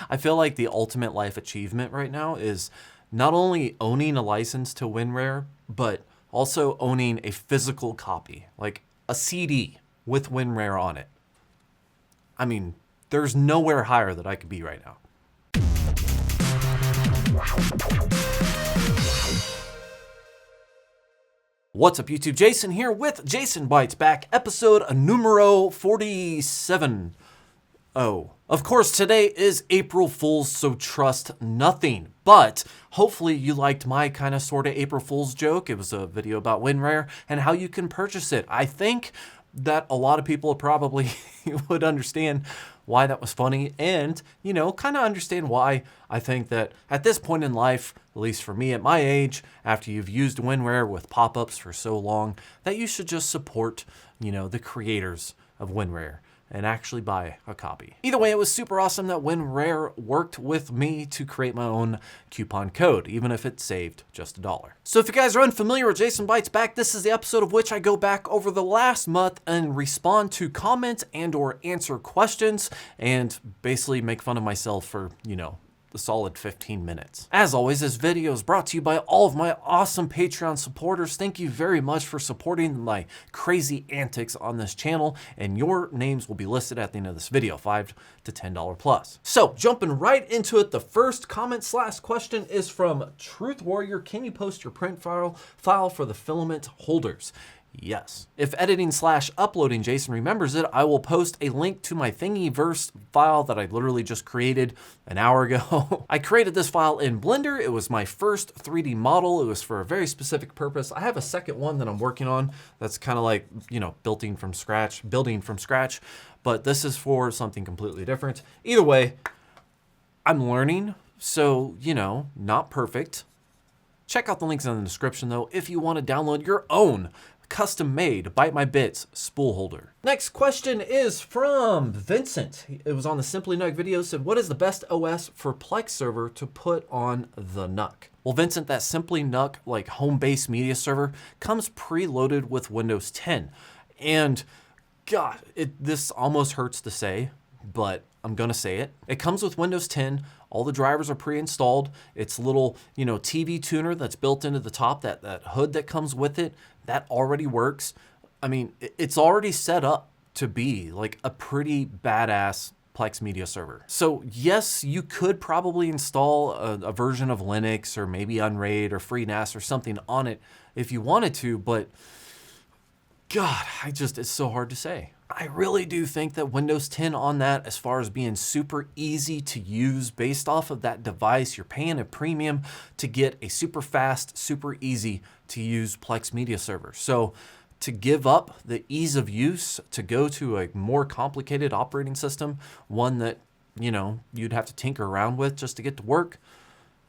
I feel like the ultimate life achievement right now is not only owning a license to WinRare, but also owning a physical copy, like a CD with WinRare on it. I mean, there's nowhere higher that I could be right now. What's up, YouTube? Jason here with Jason Bytes Back, episode numero 47. Oh, of course, today is April Fool's, so trust nothing. But hopefully you liked my kind of sort of April Fool's joke. It was a video about WinRare and how you can purchase it. I think that a lot of people probably would understand why that was funny and, you know, kind of understand why I think that at this point in life, at least for me at my age, after you've used WinRare with pop-ups for so long, that you should just support, you know, the creators of WinRare and actually buy a copy. Either way, it was super awesome that WinRare worked with me to create my own coupon code, even if it saved just $1. So if you guys are unfamiliar with Jason Bytes Back, this is the episode of which I go back over the last month and respond to comment and or answer questions and basically make fun of myself for, you know, a solid 15 minutes. As always, this video is brought to you by all of my awesome Patreon supporters. Thank you very much for supporting my crazy antics on this channel, and your names will be listed at the end of this video, $5 to $10 plus. So jumping right into it, the first comment / question is from Truth Warrior. Can you post your print file for the filament holders? Yes. If editing / uploading Jason remembers it, I will post a link to my Thingiverse file that I literally just created an hour ago. I created this file in Blender. It was my first 3D model. It was for a very specific purpose. I have a second one that I'm working on that's kind of like, you know, building from scratch, but this is for something completely different. Either way, I'm learning, so, you know, not perfect. Check out the links in the description though if you want to download your own custom-made Byte My Bits spool holder. Next question is from Vincent. It was on the Simply NUC video. Said, what is the best OS for Plex server to put on the NUC? Well, Vincent, that Simply NUC like home-based media server comes preloaded with Windows 10. And God, this almost hurts to say, but I'm gonna say it. It comes with Windows 10. All the drivers are pre-installed. It's a little, you know, TV tuner that's built into the top, that hood that comes with it, that already works. I mean, it's already set up to be like a pretty badass Plex media server. So yes, you could probably install a version of Linux or maybe Unraid or FreeNAS or something on it if you wanted to, but God, it's so hard to say. I really do think that Windows 10 on that, as far as being super easy to use based off of that device, you're paying a premium to get a super fast, super easy to use Plex media server. So to give up the ease of use to go to a more complicated operating system, one that, you know, you'd have to tinker around with just to get to work,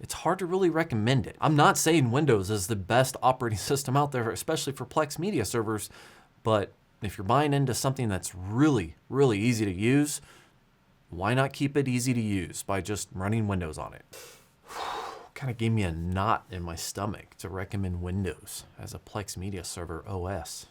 it's hard to really recommend it. I'm not saying Windows is the best operating system out there, especially for Plex media servers, but if you're buying into something that's really, really easy to use, why not keep it easy to use by just running Windows on it? Kind of gave me a knot in my stomach to recommend Windows as a Plex media server OS.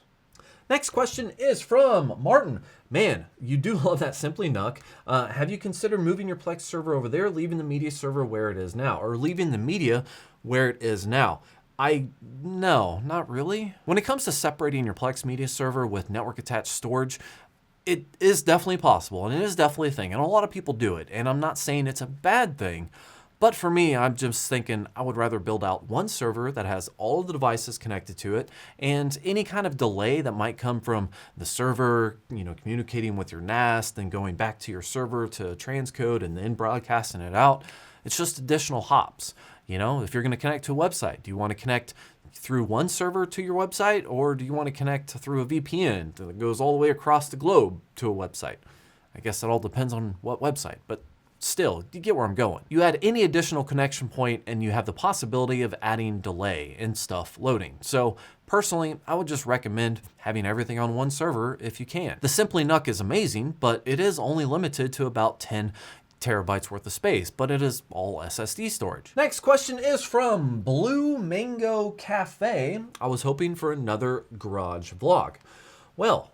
Next question is from Martin. Man, you do love that Simply NUC. Have you considered moving your Plex server over there, leaving the media server where it is now, or leaving the media where it is now? No, not really. When it comes to separating your Plex media server with network attached storage, it is definitely possible and it is definitely a thing. And a lot of people do it. And I'm not saying it's a bad thing, but for me, I'm just thinking I would rather build out one server that has all of the devices connected to it, and any kind of delay that might come from the server, you know, communicating with your NAS, then going back to your server to transcode and then broadcasting it out. It's just additional hops. You know, if you're going to connect to a website, do you want to connect through one server to your website, or do you want to connect through a VPN that goes all the way across the globe to a website? I guess it all depends on what website, but still, you get where I'm going. You add any additional connection point and you have the possibility of adding delay and stuff loading. So personally, I would just recommend having everything on one server if you can. The Simply NUC is amazing, but it is only limited to about 10 terabytes worth of space, but it is all SSD storage. Next question is from Blue Mango Cafe. I was hoping for another garage vlog. Well,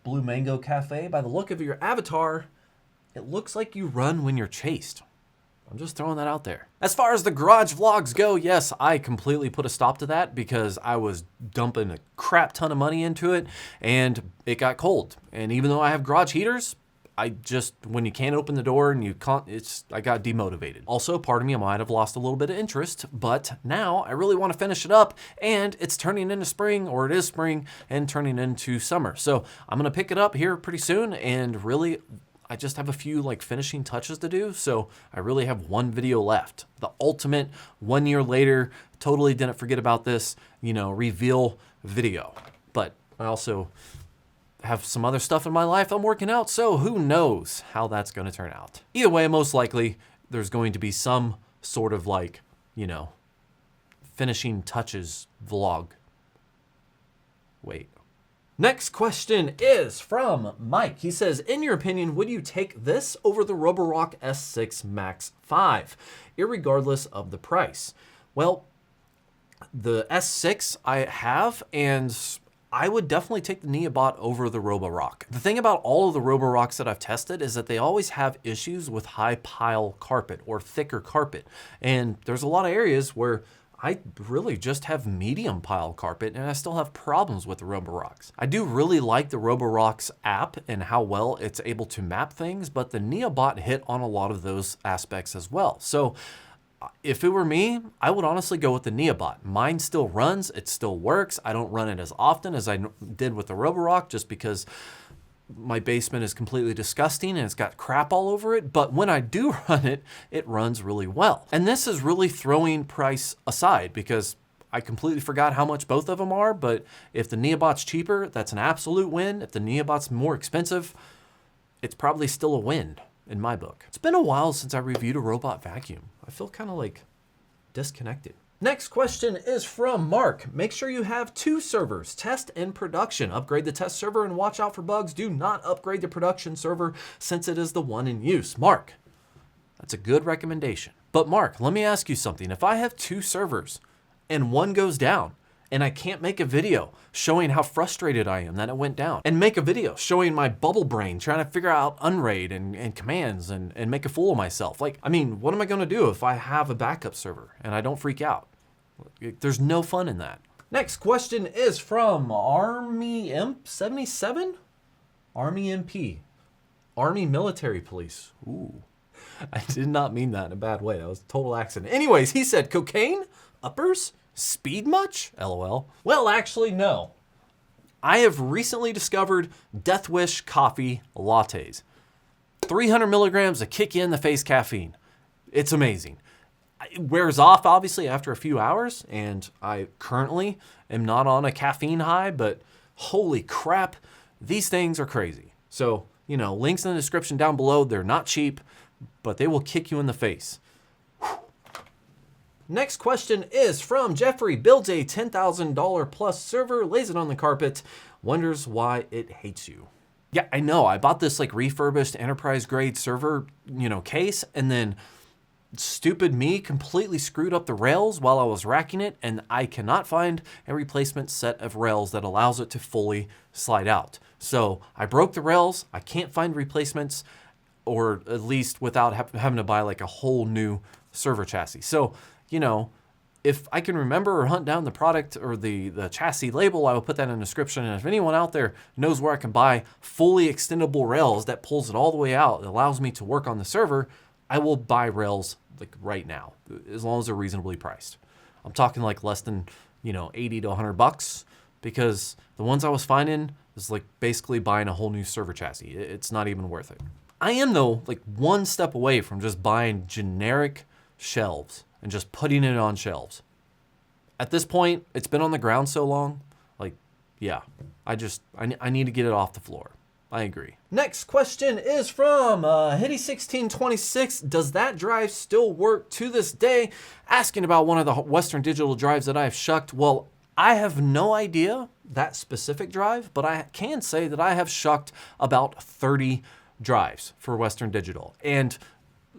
Blue Mango Cafe, by the look of your avatar, it looks like you run when you're chased. I'm just throwing that out there. As far as the garage vlogs go, yes, I completely put a stop to that because I was dumping a crap ton of money into it and it got cold. And even though I have garage heaters, when you can't open the door and you can't, I got demotivated. Also, part of me might have lost a little bit of interest, but now I really want to finish it up and it's turning into spring, or it is spring and turning into summer. So I'm going to pick it up here pretty soon, and really, I just have a few like finishing touches to do. So I really have one video left. The ultimate 1 year later, totally didn't forget about this, reveal video. But I also have some other stuff in my life I'm working out, so who knows how that's going to turn out. Either way, most likely there's going to be some sort of like, finishing touches vlog. Wait. Next question is from Mike. He says, in your opinion, would you take this over the Roborock S6 Max 5, irregardless of the price? Well, the S6 I have, and I would definitely take the neobot over the roborock. The thing about all of the roborocks that I've tested is that they always have issues with high pile carpet or thicker carpet. And there's a lot of areas where I really just have medium pile carpet and I still have problems with the roborocks. I do really like the Roborocks app and how well it's able to map things, but the neobot hit on a lot of those aspects as well. So if it were me, I would honestly go with the neobot. Mine still runs, it still works. I don't run it as often as I did with the Roborock just because my basement is completely disgusting and it's got crap all over it. But when I do run it, it runs really well. And this is really throwing price aside because I completely forgot how much both of them are. But if the neobot's cheaper, that's an absolute win. If the neobot's more expensive, it's probably still a win in my book. It's been a while since I reviewed a robot vacuum. I feel kind of like disconnected. Next question is from Mark. Make sure you have 2 servers, test and production. Upgrade the test server and watch out for bugs. Do not upgrade the production server since it is the one in use. Mark, that's a good recommendation. But Mark, let me ask you something. If I have 2 servers and one goes down and I can't make a video showing how frustrated I am that it went down, and make a video showing my bubble brain trying to figure out unraid and commands and make a fool of myself. Like, I mean, what am I gonna do if I have a backup server and I don't freak out? There's no fun in that. Next question is from Army Imp 77? Army MP. Army Military Police. Ooh. I did not mean that in a bad way. That was a total accident. Anyways, he said, cocaine? Uppers? Speed much? LOL. Well, actually, no. I have recently discovered Death Wish coffee lattes. 300 milligrams of kick you in the face caffeine. It's amazing. It wears off, obviously, after a few hours, and I currently am not on a caffeine high, but holy crap, these things are crazy. So, links in the description down below. They're not cheap, but they will kick you in the face. Next question is from Jeffrey. Builds a $10,000 plus server, lays it on the carpet, wonders why it hates you. Yeah, I know. I bought this like refurbished enterprise grade server, case, and then stupid me completely screwed up the rails while I was racking it, and I cannot find a replacement set of rails that allows it to fully slide out. So I broke the rails. I can't find replacements, or at least without having to buy like a whole new server chassis. So, if I can remember or hunt down the product or the chassis label, I will put that in the description. And if anyone out there knows where I can buy fully extendable rails that pulls it all the way out, that allows me to work on the server, I will buy rails like right now, as long as they're reasonably priced. I'm talking like less than, 80 to 100 bucks, because the ones I was finding is like basically buying a whole new server chassis. It's not even worth it. I am though like one step away from just buying generic shelves and just putting it on shelves. At this point, it's been on the ground so long, yeah, I need to get it off the floor. I agree. Next question is from Hitty1626. Does that drive still work to this day? Asking about one of the Western Digital drives that I have shucked. Well, I have no idea that specific drive, but I can say that I have shucked about 30 drives for Western Digital, and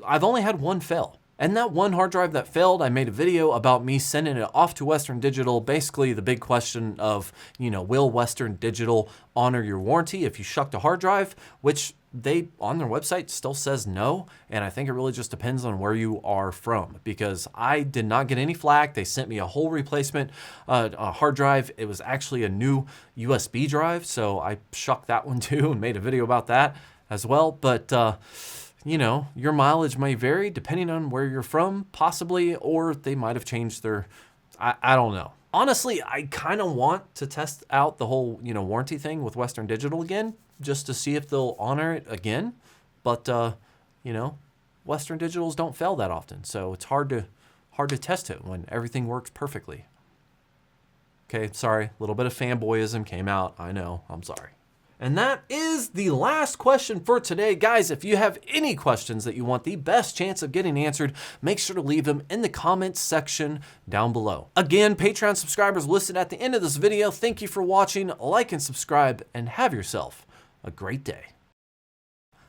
I've only had one fail. And that one hard drive that failed, I made a video about me sending it off to Western Digital. Basically, the big question of, will Western Digital honor your warranty if you shucked a hard drive? Which they, on their website, still says no, and I think it really just depends on where you are from, because I did not get any flack. They sent me a whole replacement hard drive. It was actually a new USB drive, so I shucked that one too and made a video about that as well. But you know, your mileage may vary depending on where you're from, possibly, or they might have changed their, I don't know. Honestly, I kind of want to test out the whole, you know, warranty thing with Western Digital again, just to see if they'll honor it again. But, you know, Western Digitals don't fail that often, so it's hard to test it when everything works perfectly. Okay, sorry, a little bit of fanboyism came out. I know, I'm sorry. And that is the last question for today. Guys, if you have any questions that you want the best chance of getting answered, make sure to leave them in the comments section down below. Again, Patreon subscribers listed at the end of this video, thank you for watching, like and subscribe, and have yourself a great day.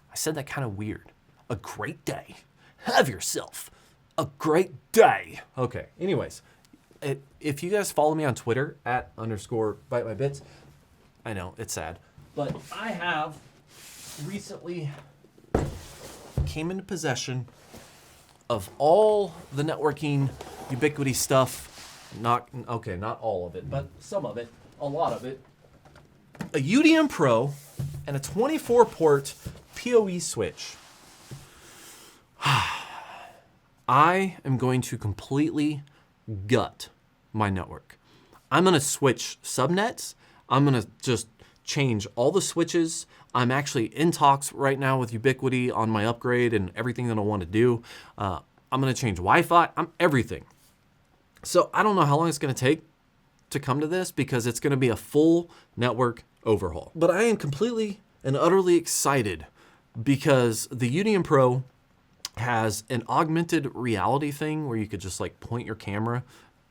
I said that kind of weird. A great day. Have yourself a great day. Okay, anyways, if you guys follow me on Twitter @_Byte My Bits, I know, it's sad. But I have recently came into possession of all the networking Ubiquiti stuff. Not all of it, but some of it, a lot of it. A UDM Pro and a 24-port PoE switch. I am going to completely gut my network. I'm going to switch subnets. I'm going to just change all the switches. I'm actually in talks right now with Ubiquiti on my upgrade and everything that I want to do. I'm going to change Wi-Fi, everything. So I don't know how long it's going to take to come to this, because it's going to be a full network overhaul. But I am completely and utterly excited because the UDM Pro has an augmented reality thing where you could just like point your camera,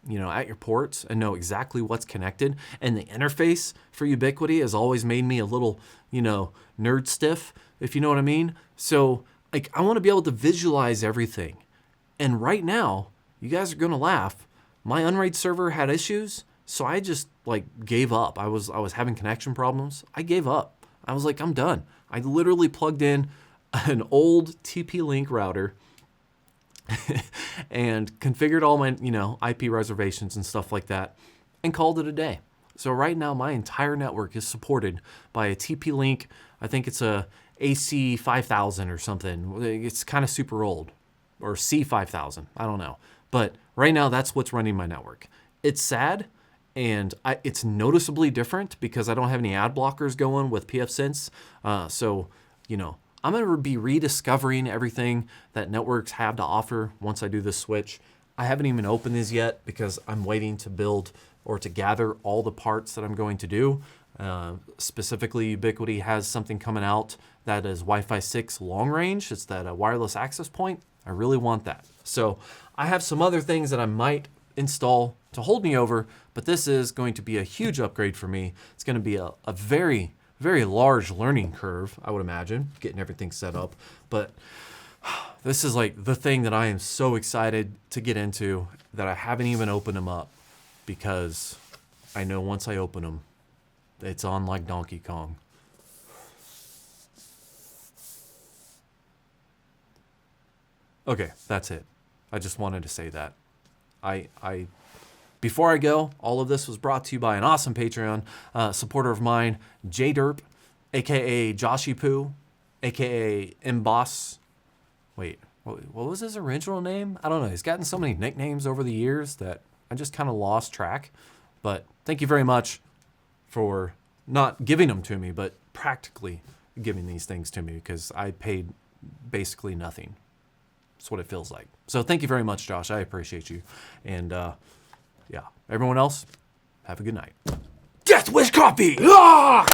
you know, at your ports and know exactly what's connected. And the interface for Ubiquiti has always made me a little, you know, nerd stiff, if you know what I mean. So like, I want to be able to visualize everything. And right now, you guys are going to laugh. My Unraid server had issues, so I just like gave up. I was having connection problems. I gave up. I was like, I'm done. I literally plugged in an old TP-Link router and configured all my, you know, IP reservations and stuff like that and called it a day. So right now my entire network is supported by a TP-Link. I think it's a AC 5000 or something. It's kind of super old, or C5000. I don't know. But right now that's what's running my network. It's sad, and it's noticeably different because I don't have any ad blockers going with pfSense. So, you know, I'm going to be rediscovering everything that networks have to offer once I do this switch. I haven't even opened these yet because I'm waiting to build or to gather all the parts that I'm going to do. Specifically, Ubiquiti has something coming out that is Wi-Fi 6 long range. It's that wireless access point. I really want that. So I have some other things that I might install to hold me over, but this is going to be a huge upgrade for me. It's going to be a very, very large learning curve, I would imagine, getting everything set up. But this is like the thing that I am so excited to get into that I haven't even opened them up, because I know once I open them, it's on like Donkey Kong. Okay, that's it. I just wanted to say that. Before I go, all of this was brought to you by an awesome Patreon supporter of mine, JDerp, aka Joshy Poo, aka Mboss. Wait, what was his original name? I don't know. He's gotten so many nicknames over the years that I just kind of lost track. But thank you very much for not giving them to me, but practically giving these things to me, because I paid basically nothing. That's what it feels like. So thank you very much, Josh. I appreciate you. And yeah, everyone else, have a good night. Death Wish Coffee! Ah!